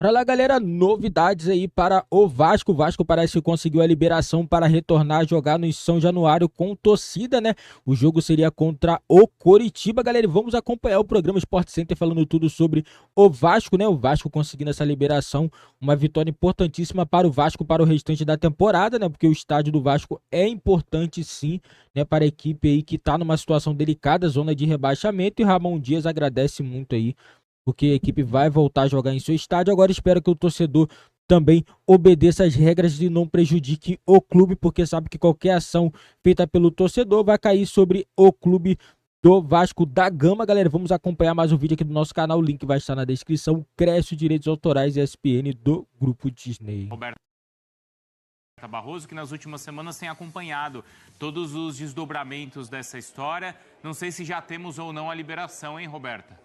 Pra lá, galera, novidades aí para o Vasco. O Vasco parece que conseguiu a liberação para retornar a jogar no São Januário com torcida, né? O jogo seria contra o Coritiba, galera. E vamos acompanhar o programa Sport Center falando tudo sobre o Vasco, né? O Vasco conseguindo essa liberação, uma vitória importantíssima para o Vasco para o restante da temporada, né? Porque o estádio do Vasco é importante sim, né? Para a equipe aí que tá numa situação delicada, zona de rebaixamento. E Ramon Dias agradece muito aí porque a equipe vai voltar a jogar em seu estádio. Agora espero que o torcedor também obedeça às regras e não prejudique o clube, porque sabe que qualquer ação feita pelo torcedor vai cair sobre o clube do Vasco da Gama. Galera, vamos acompanhar mais um vídeo aqui do nosso canal, o link vai estar na descrição. Cresce Direitos Autorais ESPN do Grupo Disney. Roberto Barroso, que nas últimas semanas tem acompanhado todos os desdobramentos dessa história. Não sei se já temos ou não a liberação, hein, Roberta?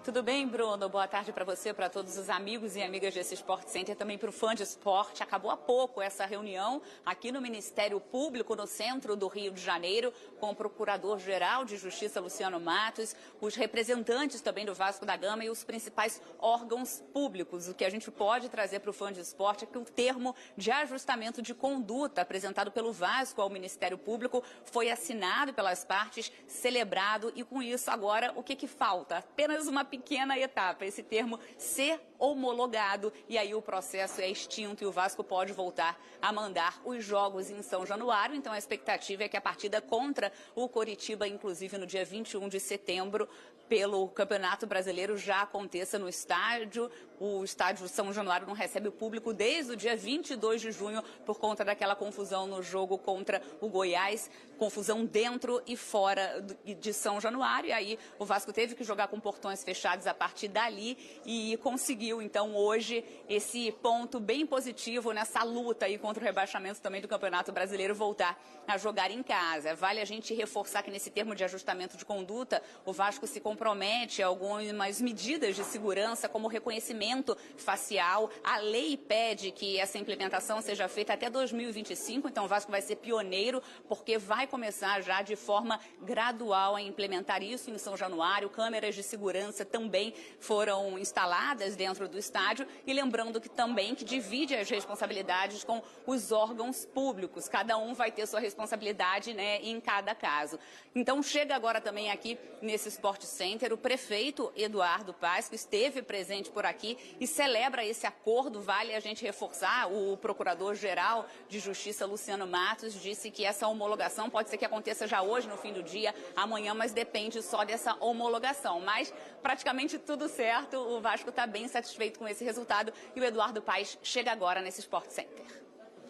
Tudo bem, Bruno? Boa tarde para você, para todos os amigos e amigas desse Sport Center, também para o fã de esporte. Acabou há pouco essa reunião aqui no Ministério Público, no centro do Rio de Janeiro, com o Procurador-Geral de Justiça, Luciano Matos, os representantes também do Vasco da Gama e os principais órgãos públicos. O que a gente pode trazer para o fã de esporte é que o termo de ajustamento de conduta apresentado pelo Vasco ao Ministério Público foi assinado pelas partes, celebrado e, com isso, agora o que falta? Apenas uma pequena etapa, esse termo ser homologado, e aí o processo é extinto e o Vasco pode voltar a mandar os jogos em São Januário. Então a expectativa é que a partida contra o Coritiba, inclusive no dia 21 de setembro, pelo Campeonato Brasileiro, já aconteça no estádio. O estádio São Januário não recebe o público desde o dia 22 de junho por conta daquela confusão no jogo contra o Goiás, confusão dentro e fora de São Januário. E aí o Vasco teve que jogar com portões fechados a partir dali e conseguiu, então, hoje, esse ponto bem positivo nessa luta aí contra o rebaixamento também do Campeonato Brasileiro, voltar a jogar em casa. Vale a gente reforçar que nesse termo de ajustamento de conduta, o Vasco se compromete a algumas medidas de segurança, como reconhecimento facial. A lei pede que essa implementação seja feita até 2025, então o Vasco vai ser pioneiro, porque vai começar já de forma gradual a implementar isso em São Januário. Câmeras de segurança também foram instaladas dentro do estádio, e lembrando que também que divide as responsabilidades com os órgãos públicos. Cada um vai ter sua responsabilidade, né, em cada caso. Então chega agora também aqui nesse Sport Center o prefeito Eduardo Paes, que esteve presente por aqui e celebra esse acordo. Vale a gente reforçar, o Procurador-Geral de Justiça, Luciano Matos, disse que essa homologação pode ser que aconteça já hoje, no fim do dia, amanhã, mas depende só dessa homologação. Mas praticamente tudo certo, o Vasco está bem satisfeito com esse resultado e o Eduardo Paes chega agora nesse Sport Center.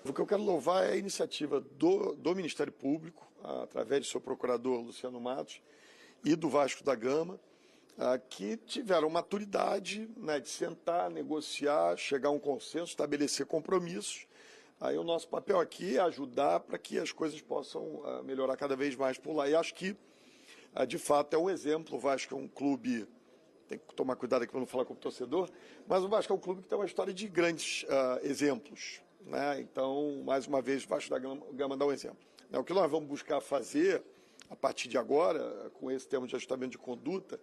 O que eu quero louvar é a iniciativa do Ministério Público, através de seu procurador Luciano Matos, e do Vasco da Gama, que tiveram maturidade, né, de sentar, negociar, chegar a um consenso, estabelecer compromissos. Aí o nosso papel aqui é ajudar para que as coisas possam melhorar cada vez mais por lá. E acho que, de fato, é um exemplo. O Vasco é um clube, tem que tomar cuidado aqui para não falar como torcedor, mas o Vasco é um clube que tem uma história de grandes exemplos, né? Então, mais uma vez, o Vasco da Gama dá um exemplo. O que nós vamos buscar fazer, a partir de agora, com esse termo de ajustamento de conduta,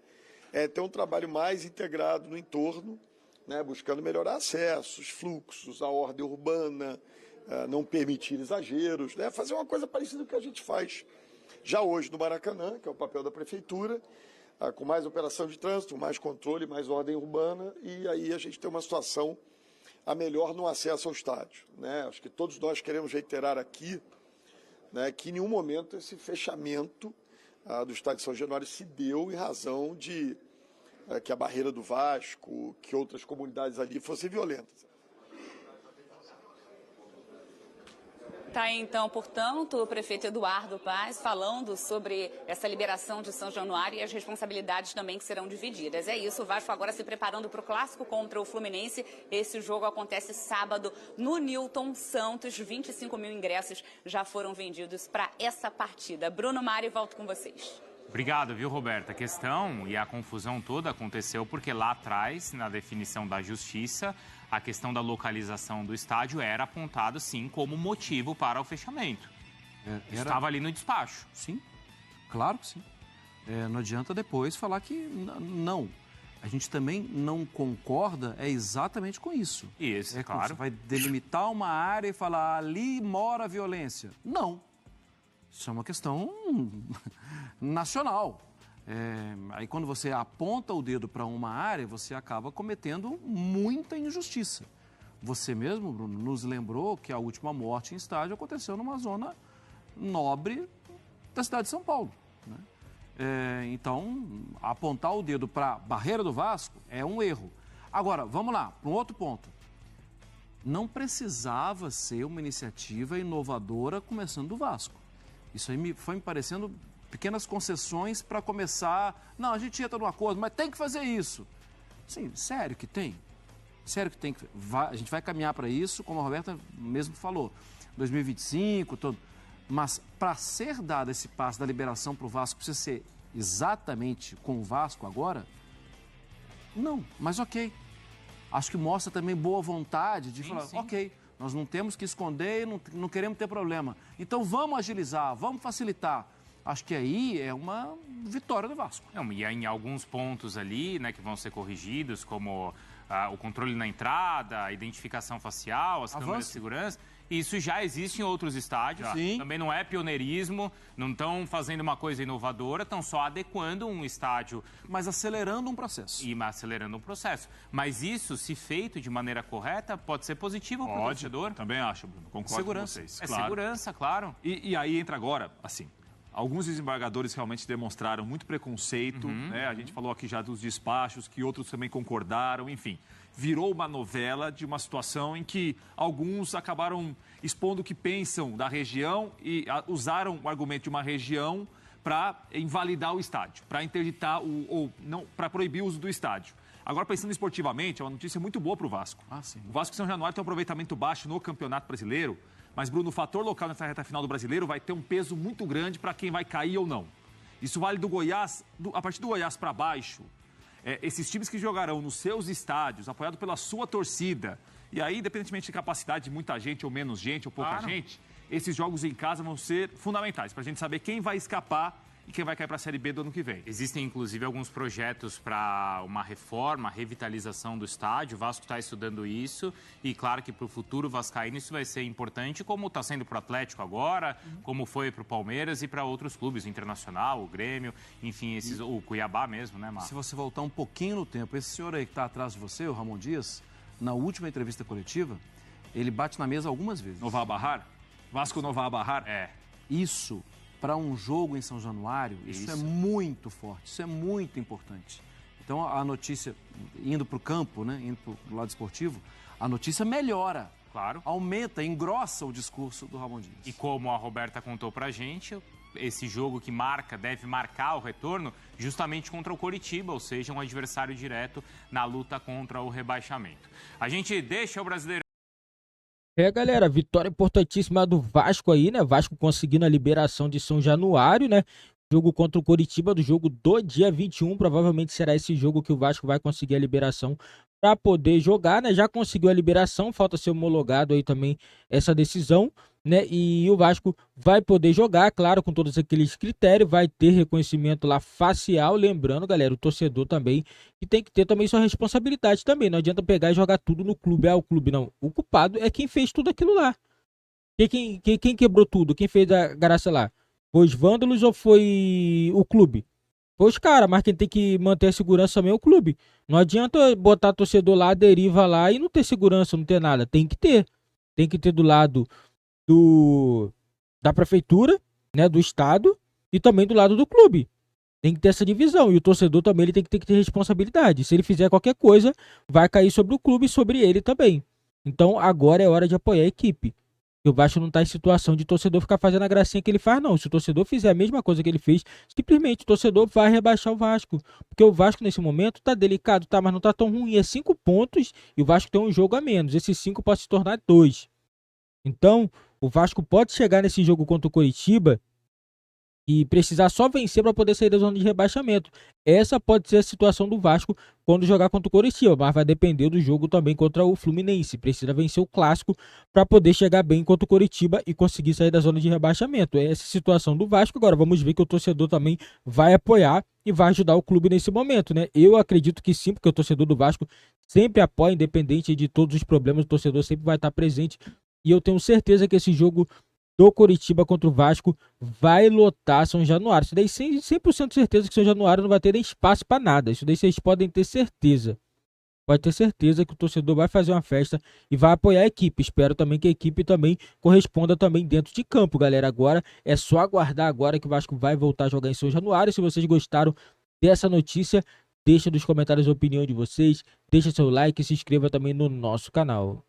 é ter um trabalho mais integrado no entorno, né, buscando melhorar acessos, fluxos, a ordem urbana, não permitir exageros, né, fazer uma coisa parecida com o que a gente faz já hoje no Maracanã, que é o papel da prefeitura, com mais operação de trânsito, mais controle, mais ordem urbana, e aí a gente tem uma situação a melhor no acesso ao estádio, né? Acho que todos nós queremos reiterar aqui, né, que em nenhum momento esse fechamento do estádio de São Januário se deu em razão de que a barreira do Vasco, que outras comunidades ali fossem violentas. Tá aí, então, portanto, o prefeito Eduardo Paes falando sobre essa liberação de São Januário e as responsabilidades também que serão divididas. É isso, o Vasco agora se preparando para o clássico contra o Fluminense. Esse jogo acontece sábado no Newton Santos. 25 mil ingressos já foram vendidos para essa partida. Bruno, Mari, volto com vocês. Obrigado, viu, Roberta? A questão e a confusão toda aconteceu porque lá atrás, na definição da justiça, a questão da localização do estádio era apontada, sim, como motivo para o fechamento. Estava ali no despacho. Sim, claro que sim. Não adianta depois falar que não. A gente também não concorda exatamente com isso. Isso, Claro. Você vai delimitar uma área e falar, ali mora a violência. Não. Isso é uma questão nacional. Aí quando você aponta o dedo para uma área, você acaba cometendo muita injustiça. Você mesmo, Bruno, nos lembrou que a última morte em estádio aconteceu numa zona nobre da cidade de São Paulo, né? Então, apontar o dedo para a barreira do Vasco é um erro. Agora, vamos lá, para um outro ponto. Não precisava ser uma iniciativa inovadora começando do Vasco. Isso aí foi me parecendo pequenas concessões para começar. Não, a gente entra num acordo, mas tem que fazer isso. Sim, sério que tem? Sério que tem que... A gente vai caminhar para isso, como a Roberta mesmo falou. 2025, todo... Mas para ser dado esse passo da liberação para o Vasco, precisa ser exatamente com o Vasco agora? Não, mas ok. Acho que mostra também boa vontade de falar, sim. Ok, nós não temos que esconder, não queremos ter problema. Então vamos agilizar, vamos facilitar. Acho que aí é uma vitória do Vasco. Não, e em alguns pontos ali, né, que vão ser corrigidos, como o controle na entrada, a identificação facial, as câmeras de segurança, isso já existe em outros estádios. Sim. Também não é pioneirismo, não estão fazendo uma coisa inovadora, estão só adequando um estádio. Mas acelerando um processo. Acelerando um processo. Mas isso, se feito de maneira correta, pode ser positivo para o torcedor. Também acho, Bruno. Concordo segurança. com vocês. Claro. Segurança, claro. E aí entra agora, assim, alguns desembargadores realmente demonstraram muito preconceito, né? A gente falou aqui já dos despachos, que outros também concordaram, enfim. Virou uma novela de uma situação em que alguns acabaram expondo o que pensam da região e usaram o argumento de uma região para invalidar o estádio, para interditar para proibir o uso do estádio. Agora, pensando esportivamente, é uma notícia muito boa para o Vasco. Sim. O Vasco São Januário tem um aproveitamento baixo no Campeonato Brasileiro, mas, Bruno, o fator local nessa reta final do Brasileiro vai ter um peso muito grande para quem vai cair ou não. Isso vale do Goiás, a partir do Goiás para baixo. Esses times que jogarão nos seus estádios, apoiado pela sua torcida, e aí, independentemente de capacidade de muita gente ou menos gente ou pouca gente, esses jogos em casa vão ser fundamentais para a gente saber quem vai escapar e quem vai cair para a Série B do ano que vem. Existem, inclusive, alguns projetos para uma reforma, revitalização do estádio. O Vasco está estudando isso e, claro, que para o futuro vascaíno isso vai ser importante, como está sendo para o Atlético agora, como foi para o Palmeiras e para outros clubes, o Internacional, o Grêmio, enfim, o Cuiabá mesmo, né, Marcos? Se você voltar um pouquinho no tempo, esse senhor aí que está atrás de você, o Ramon Dias, na última entrevista coletiva, ele bate na mesa algumas vezes. Novar Barrar? Vasco Novar Barrar? Isso, para um jogo em São Januário, isso é muito forte, isso é muito importante. Então, a notícia, indo para o campo, né, indo para o lado esportivo, a notícia melhora. Claro. Aumenta, engrossa o discurso do Ramon Dias. E como a Roberta contou pra gente, esse jogo que deve marcar o retorno justamente contra o Coritiba, ou seja, um adversário direto na luta contra o rebaixamento. A gente deixa o Brasileirão. Galera, vitória importantíssima do Vasco aí, né? Vasco conseguindo a liberação de São Januário, né? Jogo contra o Coritiba, do jogo do dia 21. Provavelmente será esse jogo que o Vasco vai conseguir a liberação para poder jogar, né? Já conseguiu a liberação, falta ser homologado aí também essa decisão, né? E o Vasco vai poder jogar, claro, com todos aqueles critérios, vai ter reconhecimento lá facial. Lembrando, galera, o torcedor também, que tem que ter também sua responsabilidade também. Não adianta pegar e jogar tudo no clube. O clube não. O culpado é quem fez tudo aquilo lá. Quem quebrou tudo? Quem fez a graça lá? Foi os vândalos ou foi o clube? Foi os caras, mas quem tem que manter a segurança também é o clube. Não adianta botar torcedor lá, deriva lá e não ter segurança, não ter nada. Tem que ter. Tem que ter do lado da prefeitura, né, do estado e também do lado do clube. Tem que ter essa divisão. E o torcedor também ele tem que ter responsabilidade. Se ele fizer qualquer coisa, vai cair sobre o clube e sobre ele também. Então agora é hora de apoiar a equipe. O Vasco não está em situação de torcedor ficar fazendo a gracinha que ele faz, não. Se o torcedor fizer a mesma coisa que ele fez, simplesmente o torcedor vai rebaixar o Vasco. Porque o Vasco, nesse momento, tá delicado, tá, mas não tá tão ruim. É 5 pontos e o Vasco tem um jogo a menos. Esses 5 pode se tornar 2. Então, o Vasco pode chegar nesse jogo contra o Coritiba e precisar só vencer para poder sair da zona de rebaixamento. Essa pode ser a situação do Vasco quando jogar contra o Coritiba, mas vai depender do jogo também contra o Fluminense. Precisa vencer o clássico para poder chegar bem contra o Coritiba e conseguir sair da zona de rebaixamento. Essa é a situação do Vasco. Agora vamos ver que o torcedor também vai apoiar e vai ajudar o clube nesse momento, né? Eu acredito que sim, porque o torcedor do Vasco sempre apoia, independente de todos os problemas, o torcedor sempre vai estar presente. E eu tenho certeza que esse jogo do Coritiba contra o Vasco vai lotar São Januário. Isso daí 100% certeza que São Januário não vai ter nem espaço para nada. Isso daí vocês podem ter certeza. Pode ter certeza que o torcedor vai fazer uma festa e vai apoiar a equipe. Espero também que a equipe também corresponda também dentro de campo, galera. Agora é só aguardar agora que o Vasco vai voltar a jogar em São Januário. Se vocês gostaram dessa notícia, deixa nos comentários a opinião de vocês, deixa seu like e se inscreva também no nosso canal.